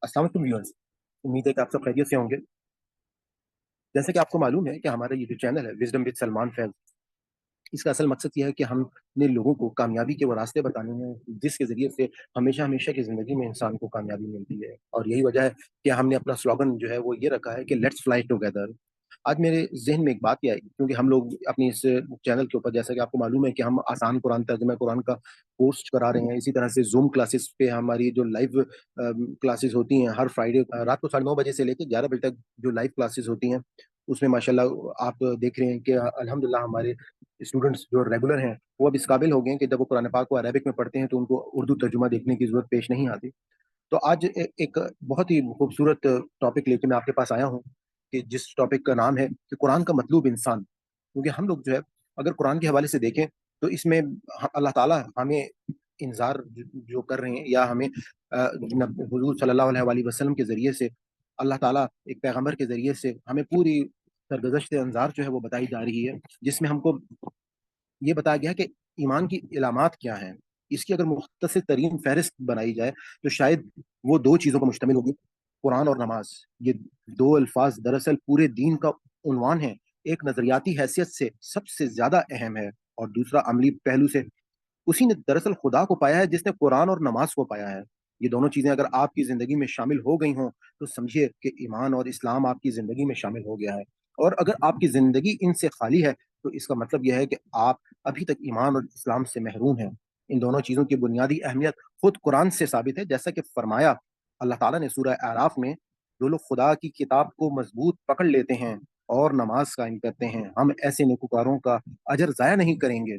अस्सलाम वालेकुम व्यूअर्स। उम्मीद है कि आप सब खैरियत से होंगे। जैसे कि आपको मालूम है कि हमारा ये जो चैनल है विजडम विद सलमान फैज, इसका असल मकसद ये है कि हमने लोगों को कामयाबी के वो रास्ते बताने हैं जिसके ज़रिए से हमेशा हमेशा की ज़िंदगी में इंसान को कामयाबी मिलती है। और यही वजह है कि हमने अपना स्लोगन जो है वो ये रखा है कि लेट्स फ्लाई टुगेदर। आज मेरे ज़हन में एक बात ये आई, क्योंकि हम लोग अपनी इस चैनल के ऊपर, जैसा कि आपको मालूम है कि हम आसान कुरान, तर्जुमा कुरान का कोर्स करा रहे हैं। इसी तरह से ज़ूम क्लासेस पे हमारी जो लाइव क्लासेस होती हैं हर फ्राइडे रात को 9:30 बजे से लेकर 11 बजे तक जो लाइव क्लासेस होती हैं, उसमें माशाल्लाह आप देख रहे हैं कि अल्हम्दुलिल्लाह हमारे स्टूडेंट्स जो रेगुलर हैं वो अब इस काबिल हो गए हैं कि जब वो कुरान पाक को अरबिक में पढ़ते हैं तो उनको उर्दू तर्जुमा देखने की जरूरत पेश नहीं आती। तो आज एक बहुत ही खूबसूरत टॉपिक लेके मैं आपके पास आया हूँ, कि जिस टॉपिक का नाम है कि कुरान का मतलूब इंसान। क्योंकि हम लोग जो है, अगर कुरान के हवाले से देखें तो इसमें अल्लाह ताला हमें इंजार जो कर रहे हैं, या हमें हुजूर सल्लल्लाहु अलैहि वसल्लम के जरिए से अल्लाह ताला एक पैगंबर के जरिए से हमें पूरी सरगज़श्त अंजार जो है वो बताई जा रही है, जिसमें हमको ये बताया गया है कि ईमान की इलामात क्या हैं। इसकी अगर मुख्तसर तरीन फहरिस्त बनाई जाए तो शायद वो दो चीज़ों पर मुश्तमिल होगी, कुरान और नमाज। ये दो अल्फाज दरअसल पूरे दीन का उन्वान है। एक नजरियाती हैसियत से सबसे ज्यादा अहम है, और दूसरा अमली पहलू से उसी ने दरअसल खुदा को पाया है जिसने कुरान और नमाज को पाया है। ये दोनों चीजें अगर आपकी जिंदगी में शामिल हो गई हों तो समझिए कि ईमान और इस्लाम आपकी जिंदगी में शामिल हो गया है। और अगर आपकी जिंदगी इनसे खाली है तो इसका मतलब यह है कि आप अभी तक ईमान और इस्लाम से महरूम हैं। इन दोनों चीजों की बुनियादी अहमियत खुद कुरान से साबित है, जैसा कि फरमाया अल्लाह ताला ने सूरह आराफ में, जो लोग खुदा की किताब को मजबूत पकड़ लेते हैं और नमाज कायम करते हैं, हम ऐसे नेकुकारों का अजर जाया नहीं करेंगे।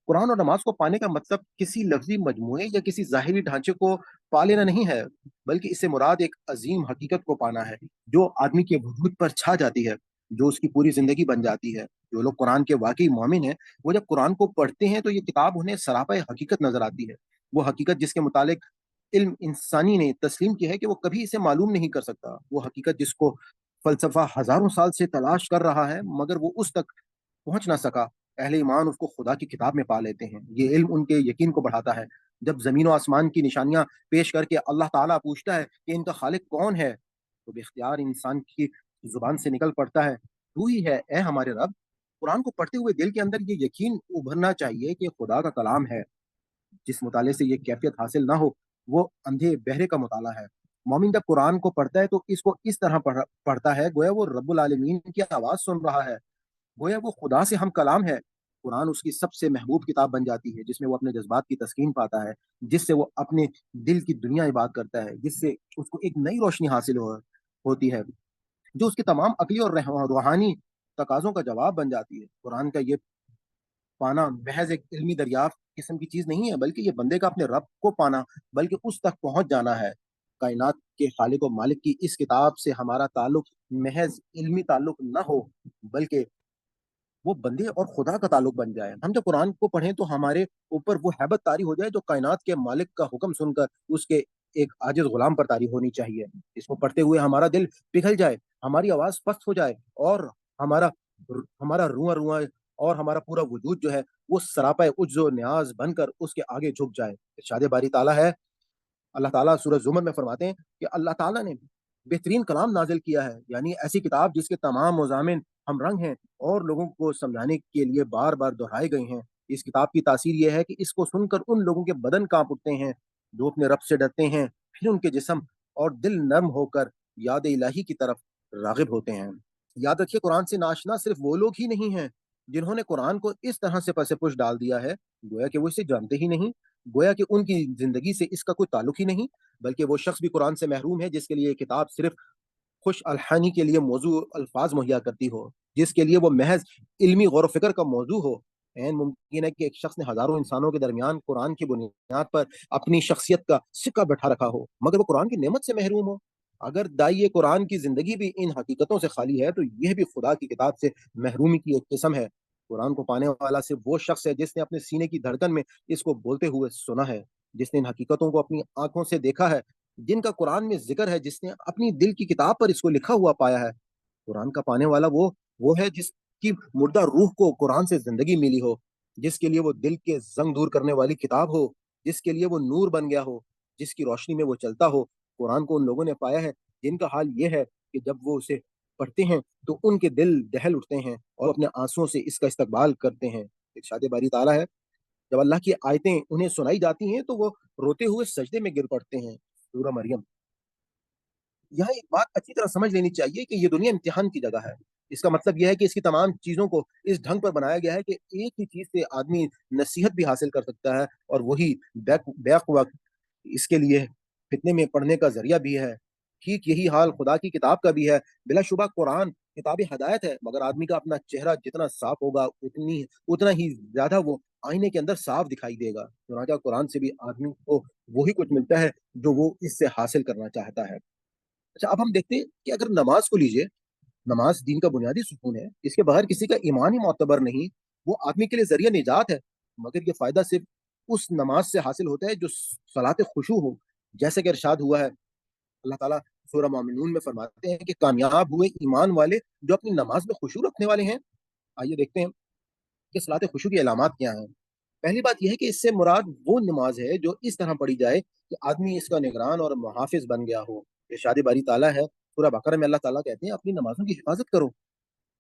कुरान और नमाज को पाने का मतलब किसी लफ्जी मजमूए या किसी जाहिरी ढांचे को पा लेना नहीं है, बल्कि इससे मुराद एक अजीम हकीकत को पाना है जो आदमी के वजूद पर छा जाती है, जो उसकी पूरी जिंदगी बन जाती है। जो लोग कुरान के वाकई मोमिन हैं, वो जब कुरान को पढ़ते हैं तो ये किताब उन्हें सरापा हकीकत नजर आती है। वो हकीकत जिसके मुतालिक इल्म इंसानी ने तस्लीम किया है कि वो कभी इसे मालूम नहीं कर सकता। वो हकीकत जिसको फलसफा हजारों साल से तलाश कर रहा है मगर वो उस तक पहुंच ना सका। अहले ईमान उसको खुदा की किताब में पा लेते हैं। ये इल्म उनके यकीन को बढ़ाता है। जब जमीन और आसमान की निशानियां पेश करके अल्लाह ताला पूछता है कि इनका खालिक कौन है, तो बेख्तियार इंसान की जुबान से निकल पड़ता है, तू ही है ए हमारे रब। कुरान को पढ़ते हुए दिल के अंदर ये यकीन उभरना चाहिए कि खुदा का कलाम है। जिस मुताले से ये कैफियत हासिल ना हो वो अंधे बहरे का मुताला है। मोमिन जब कुरान को पढ़ता है तो इसको इस तरह पढ़ता है गोया वो रब्बुल आलमीन की आवाज सुन रहा है, गोया वो खुदा से हम कलाम है। कुरान उसकी सबसे महबूब किताब बन जाती है, जिसमें वो अपने जज्बात की तस्कीन पाता है, जिससे वो अपने दिल की दुनिया इबाद करता है, जिससे उसको एक नई रोशनी हासिल होती है, जो उसके तमाम अकली और रूहानी तकाजों का जवाब बन जाती है। कुरान का ये पाना महज एक इल्मी दरियाफ्त किस्म की चीज नहीं है, बल्कि ये बंदे का अपने रब को पाना, बल्कि उस तक पहुंच जाना है। कायनात के खालिक और मालिक की इस किताब से हमारा ताल्लुक महज इल्मी ताल्लुक न हो, बल्कि वो बंदे और खुदा का ताल्लुक बन जाए। हम जब कुरान को पढ़ें तो हमारे ऊपर वो हैबत तारी हो जाए जो कायनात के मालिक का हुक्म सुनकर उसके एक आजिज गुलाम पर तारी होनी चाहिए। इसको पढ़ते हुए हमारा दिल पिघल जाए, हमारी आवाज पस्त हो जाए, और हमारा हमारा रुआ रुआ और हमारा पूरा वजूद जो है वो सरापा उज्ज और न्याज बनकर उसके आगे झुक जाए। इरशाद बारी ताला है, अल्लाह ताला सूरह जुमर में फरमाते हैं कि अल्लाह ताला ने बेहतरीन कलाम नाजिल किया है, यानी ऐसी किताब जिसके तमाम मज़ामिन हम रंग हैं और लोगों को समझाने के लिए बार बार दोहराए गए हैं। इस किताब की तासीर यह है कि इसको सुनकर उन लोगों के बदन कांप उठते हैं जो अपने रब से डरते हैं, फिर उनके जिस्म और दिल नर्म होकर याद इलाही की तरफ रागिब होते हैं। याद रखिए, कुरान से नाशना सिर्फ वो लोग ही नहीं हैं जिन्होंने कुरान को इस तरह से पसे पुश डाल दिया है, गोया कि वो इसे जानते ही नहीं, गोया कि उनकी जिंदगी से इसका कोई ताल्लुक ही नहीं। बल्कि वो शख्स भी कुरान से महरूम है जिसके लिए ये किताब सिर्फ खुश अलहानी के लिए मौजू अल्फाज मुहैया करती हो, जिसके लिए वो महज इल्मी गौर फिक्र का मौजू हो। ऐन मुमकिन है कि एक शख्स ने हजारों इंसानों के दरमियान कुरान की बुनियाद पर अपनी शख्सियत का सिक्का बैठा रखा हो, मगर वो कुरान की नेमत से महरूम हो। अगर दाइए कुरान की जिंदगी भी इन हकीकतों से खाली है तो यह भी खुदा की किताब से महरूमी की एक किस्म है। कुरान को पाने वाला सिर्फ वो शख्स है जिसने अपने सीने की धड़कन में इसको बोलते हुए सुना है, जिसने इन हकीकतों को अपनी आंखों से देखा है जिनका कुरान में जिक्र है, जिसने अपनी दिल की किताब पर इसको लिखा हुआ पाया है। कुरान का पाने वाला वो है जिसकी मुर्दा रूह को कुरान से जिंदगी मिली हो, जिसके लिए वो दिल के जंग दूर करने वाली किताब हो, जिसके लिए वो नूर बन गया हो, जिसकी रोशनी में वो चलता हो। कुरान को उन लोगों ने पाया है जिनका हाल ये है कि जब वो उसे पढ़ते हैं तो उनके दिल दहल उठते हैं और अपने आंसुओं से इसका इस्तकबाल करते हैं। इरशाद बारी ताला है, जब अल्लाह की आयतें उन्हें सुनाई जाती हैं तो वो रोते हुए सजदे में गिर पड़ते हैं। सूरह मरियम। यहाँ एक बात अच्छी तरह समझ लेनी चाहिए कि ये दुनिया इम्तिहान की जगह है। इसका मतलब ये है कि इसकी तमाम चीज़ों को इस ढंग पर बनाया गया है कि एक ही चीज़ से आदमी नसीहत भी हासिल कर सकता है और वही बैक बैक वक़्त इसके लिए फितने में पड़ने का ज़रिया भी है। ठीक यही हाल खुदा की किताब का भी है। बिलाशुबा कुरान किताब हिदायत है, मगर आदमी का अपना चेहरा जितना साफ होगा उतना ही ज़्यादा वो आईने के अंदर साफ दिखाई देगा। चुनांचे कुरान से भी आदमी को वही कुछ मिलता है जो वो इससे हासिल करना चाहता है। अच्छा, अब हम देखते हैं कि अगर नमाज को लीजिए, नमाज दीन का बुनियादी सुकून है, इसके बगैर किसी का ईमान ही मोतबर नहीं, वो आदमी के लिए जरिया निजात है, मगर ये फायदा सिर्फ उस नमाज से हासिल होता है जो सलात खुशू हो। जैसे कि इरशाद हुआ है, अल्लाह ताला सूरह मोमिनून में फरमाते हैं कि कामयाब हुए ईमान वाले जो अपनी नमाज में खुशू रखने वाले हैं। आइए देखते हैं कि सलात खुशू की अलामत क्या हैं। पहली बात यह है कि इससे मुराद वो नमाज है जो इस तरह पढ़ी जाए कि आदमी इसका निगरान और मुहाफिज बन गया हो। इरशाद बारी ताला है, सूरह बकरा में अल्लाह ताला कहते हैं अपनी नमाजों की हिफाजत करो।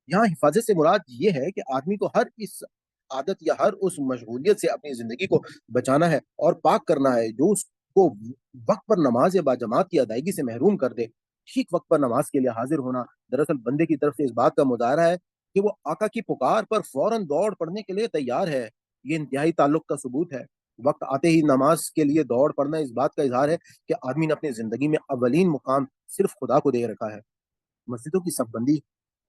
यहाँ हिफाजत से मुराद ये है कि आदमी को हर इस आदत या हर उस मशगूलियत से अपनी जिंदगी को बचाना है और पाक करना है जो उसको वक्त पर नमाज या बाजमात की अदायगी से महरूम कर दे। ठीक वक्त पर नमाज के लिए हाजिर होना दरअसल बंदे की तरफ से इस बात का मुजाहरा है कि वो आका की पुकार पर फौरन दौड़ पड़ने के लिए तैयार है। ये इंतहाई ताल्लुक का सबूत है। वक्त आते ही नमाज के लिए दौड़ पड़ना इस बात का इजहार है कि आदमी ने अपनी जिंदगी में अव्वलीन मुकाम सिर्फ खुदा को दे रखा है। मस्जिदों की सबबंदी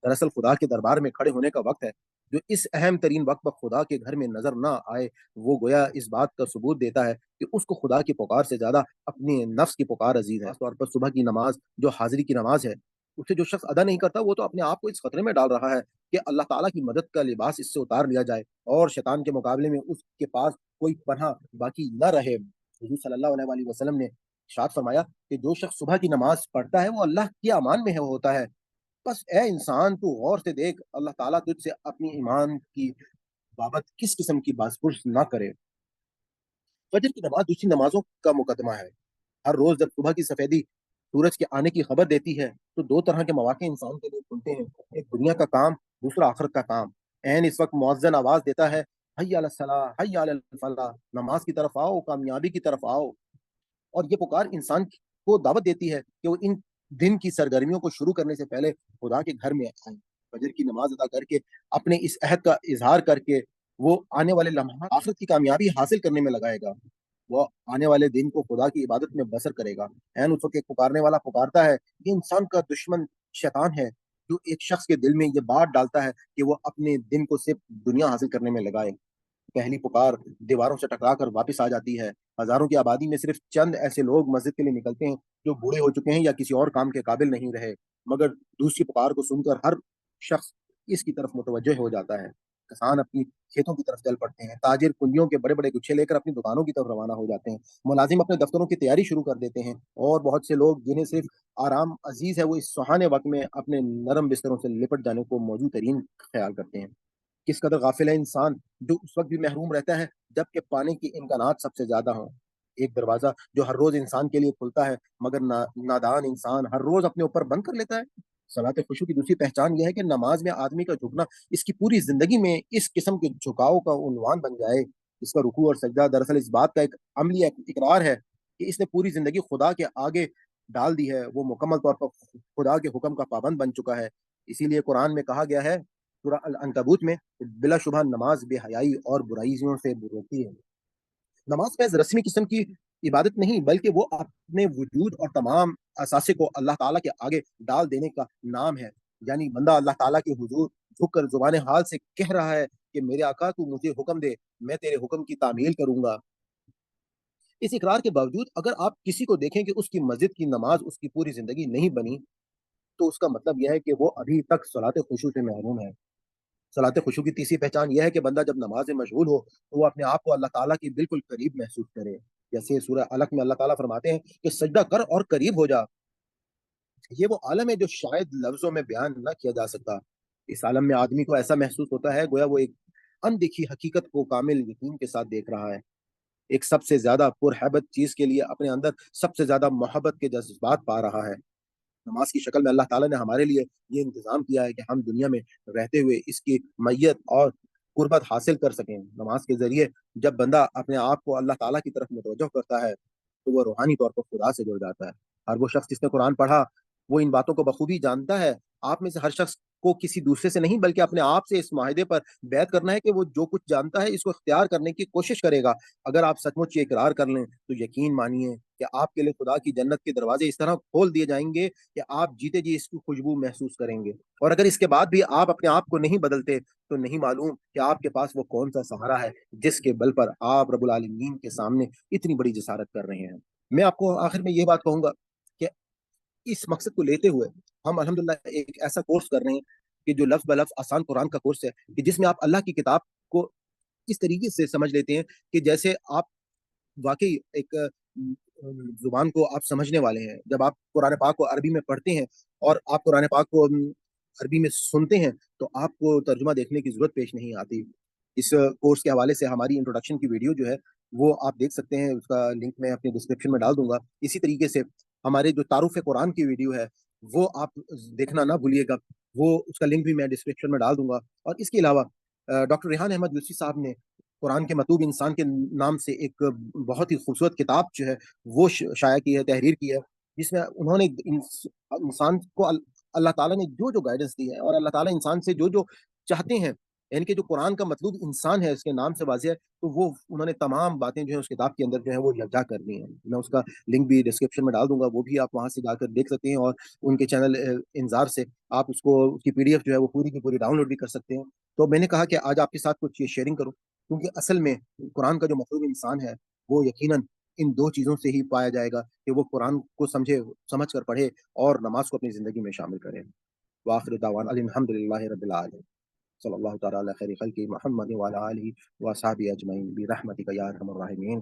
दरअसल खुदा के दरबार में खड़े होने का वक्त है। जो इस अहम तरीन वक्त पर खुदा के घर में नजर ना आए, वो गोया इस बात का सबूत देता है कि उसको खुदा की पुकार से ज्यादा अपनी नफ्स की पुकार अजीज है। तौर पर सुबह की नमाज जो हाजिरी की नमाज है, उसे जो शख्स अदा नहीं करता वो तो अपने आप को इस खतरे में डाल रहा है कि अल्लाह ताला की मदद का लिबास इससे उतार लिया जाए और शैतान के मुकाबले में उसके पास कोई पनाह बाकी न रहे। हुजूर सल्लल्लाहु अलैहि वसल्लम ने इरशाद फरमाया कि जो शख्स सुबह की नमाज पढ़ता है वो अल्लाह के अमान में है होता है। बस ए इंसान तू गौर से देख, अल्लाह ताला तुझसे अपनी ईमान की बाबत किस किस्म की बातपुरस ना करे। फजर की नमाज दूसरी नमाजों का मुकदमा है। हर रोज जब सुबह की सफेदी सूरज के आने की खबर देती है तो दो तरह के मौके इंसान के लिए खुलते हैं। एक दुनिया का काम, दूसरा आखिरत का काम। एन इस वक्त मुअज्जिन आवाज देता है, हय्या अलस सलाह हय्या अलल फलाह, नमाज की तरफ आओ, कामयाबी की तरफ आओ। और ये पुकार इंसान को दावत देती है कि वो इन दिन की सरगर्मियों को शुरू करने से पहले खुदा के घर में आए। फजर की नमाज अदा करके अपने इस अहद का इजहार करके वो आने वाले लम्हा आखिरत की कामयाबी हासिल करने में लगाएगा। वो आने वाले दिन को खुदा की इबादत में बसर करेगा। एन उस वक्त एक पुकारने वाला पुकारता है। ये इंसान का दुश्मन शैतान है जो एक शख्स के दिल में ये बात डालता है कि वो अपने दिन को सिर्फ दुनिया हासिल करने में लगाए। पहली पुकार दीवारों से टकरा कर वापस आ जाती है। हजारों की आबादी में सिर्फ चंद ऐसे लोग मस्जिद के लिए निकलते हैं जो बूढ़े हो चुके हैं या किसी और काम के काबिल नहीं रहे। मगर दूसरी पुकार को सुनकर हर शख्स इसकी तरफ मुतवज्जह हो जाता है। किसान अपनी खेतों की तरफ चल पड़ते हैं। ताजिर कुंजियों के बड़े बड़े गुच्छे लेकर अपनी दुकानों की तरफ रवाना हो जाते हैं। मुलाजिम अपने दफ्तरों की तैयारी शुरू कर देते हैं और बहुत से लोग जिन्हें सिर्फ आराम अजीज है वो इस सुहाने वक्त में अपने नरम बिस्तरों से लिपट जाने को मौजूद तरीन ख्याल करते हैं। किस कदर गाफिल है इंसान जो उस वक्त भी महरूम रहता है जबकि पाने के इम्कानात सबसे ज्यादा हों। एक दरवाजा जो हर रोज इंसान के लिए खुलता है मगर नादान इंसान हर रोज अपने ऊपर बंद कर लेता है। सलात खुशू की दूसरी पहचान यह है कि नमाज में आदमी का झुकना इसकी पूरी जिंदगी में इस किस्म के झुकाव का उन्वान बन जाए। इसका रुकू और सजदा दरअसल इस बात का एक अमली इकरार है कि इसने पूरी जिंदगी खुदा के आगे डाल दी है। वो मुकम्मल तौर पर खुदा के हुक्म का पाबंद बन चुका है। इसीलिए कुरान में कहा गया है सूरह अल अनकबूत में, बिलाशुबह नमाज बेहयाई और बुराइयों से रोकती है। नमाज महज रस्मी किस्म की इबादत नहीं बल्कि वो अपने वजूद और तमाम असासे को अल्लाह ताला के आगे डाल देने का नाम है। यानी बंदा अल्लाह ताला के हुजूर झुककर जुबान हाल से कह रहा है कि मेरे आका तू मुझे हुक्म दे, मैं तेरे हुक्म की तामील करूंगा। इस इकरार के बावजूद अगर आप किसी को देखें कि उसकी मस्जिद की नमाज उसकी पूरी जिंदगी नहीं बनी, तो उसका मतलब यह है कि वो अभी तक सलात खुशू से महरूम है। सलात खुशू की तीसरी पहचान यह है कि बंदा जब नमाज में मशगूल हो तो वो अपने आप को अल्लाह ताला की बिल्कुल करीब महसूस करे। जैसे सूरह अलक में अल्लाह ताला फरमाते हैं कि सजदा कर और करीब हो जा। ये वो आलम है जो शायद लफ्जों में बयान ना किया जा सकता। इस आलम में आदमी को ऐसा महसूस होता है गोया वो एक अनदेखी हकीकत को कामिल यकीन के साथ देख रहा है। ایک सबसे ज़्यादा पुरहैबत चीज़ के लिए अपने अंदर सबसे ज़्यादा मोहब्बत के जज़्बात पा रहा है। नमाज की शक्ल में अल्लाह ताला ने हमारे लिए ये इंतज़ाम किया है कि हम दुनिया में रहते हुए इसकी मैयत और कुर्बत हासिल कर सकें। नमाज के ज़रिए जब बंदा अपने आप को अल्लाह ताला की तरफ मुतवज्जह करता है, तो वो रूहानी तौर पर खुदा से जुड़ जाता है। और वो शख्स जिसने कुरान पढ़ा, वो इन बातों को बखूबी जानता है। आप में से हर शख्स को किसी दूसरे से नहीं बल्कि अपने आप से इस माहिदे पर बैत करना है कि वो जो कुछ जानता है इसको इख्तियार करने की कोशिश करेगा। अगर आप सचमुच ये इकरार कर लें, तो यकीन मानिए कि आपके लिए खुदा की जन्नत के दरवाज़े इस तरह खोल दिए जाएँगे कि आप जीते जी इसकी खुशबू महसूस करेंगे। और अगर इसके बाद भी आप अपने आप को नहीं बदलते, तो नहीं मालूम कि आपके पास वो कौन-सा सहारा है, जिसके बल पर आप रब्बुल आलमीन के सामने इतनी बड़ी जसारत कर रहे हैं। मैं आपको आखिर में ये बात कहूँगा कि इस मकसद को लेते हुए हम अल्हम्दुलिल्लाह एक ऐसा कोर्स कर रहे हैं कि जो लफ्ज़ ब लफ्ज़ आसान कुरान का कोर्स है, कि जिसमें आप अल्लाह की किताब को इस तरीके से समझ लेते हैं कि जैसे आप वाक़ई एक ज़ुबान को आप समझने वाले हैं। जब आप कुरान पाक को अरबी में पढ़ते हैं और आप कुरान पाक को अरबी में सुनते हैं, तो आपको तर्जुमा देखने की ज़रूरत पेश नहीं आती। इस कोर्स के हवाले से हमारी इंट्रोडक्शन की वीडियो जो है, वो आप देख सकते हैं, उसका लिंक मैं अपने डिस्क्रिप्शन में डाल दूँगा। इसी तरीके से हमारे जो तारुफ़ कुरान की वीडियो है, वो आप देखना ना भूलिएगा। वो उसका लिंक भी मैं डिस्क्रिप्शन में डाल दूँगा। और इसके अलावा डॉक्टर रेहान अहमद लूसी साहब ने कुरान के मतलूब इंसान के नाम से एक बहुत ही खूबसूरत किताब जो है, वो शाया की है, तहरीर की है, जिसमें उन्होंने इंसान को अल्लाह ताला ने जो-जो गाइडेंस दी है और अल्लाह ताला इंसान से जो-जो चाहते हैं, यानी कि जो कुरान का मतलूब इंसान है, इसके नाम से वाज़िह है, तो वो उन्होंने तमाम बातें जो है उस किताब के अंदर जो है वो यकजा कर दी हैं। मैं उसका लिंक भी डिस्क्रिप्शन में डाल दूँगा, वो भी आप वहाँ से जाकर देख सकते हैं और उनके चैनल इंज़ार से आप उसको उसकी पीडीएफ जो है वो पूरी की पूरी डाउनलोड भी कर सकते हैं। तो मैंने कहा कि आज आपके साथ कुछ ये शेयरिंग करूँ, क्योंकि असल में कुरान का जो मफ़हूम इंसान है, वो यकीनन इन 2 चीज़ों से ही पाया जाएगा कि वो कुरान को समझे, समझ कर पढ़े और नमाज़ को अपनी ज़िंदगी में शामिल करे। व आखिर दावाना अनिल हम्दुलिल्लाहि रब्बिल आलमीन। सल्लल्लाहु तआला अला खैरि खल्क़ि मुहम्मद व अला आलिहि व अस्हाबिहि अजमईन बिरहमतिका या अरहमर राहिमीन।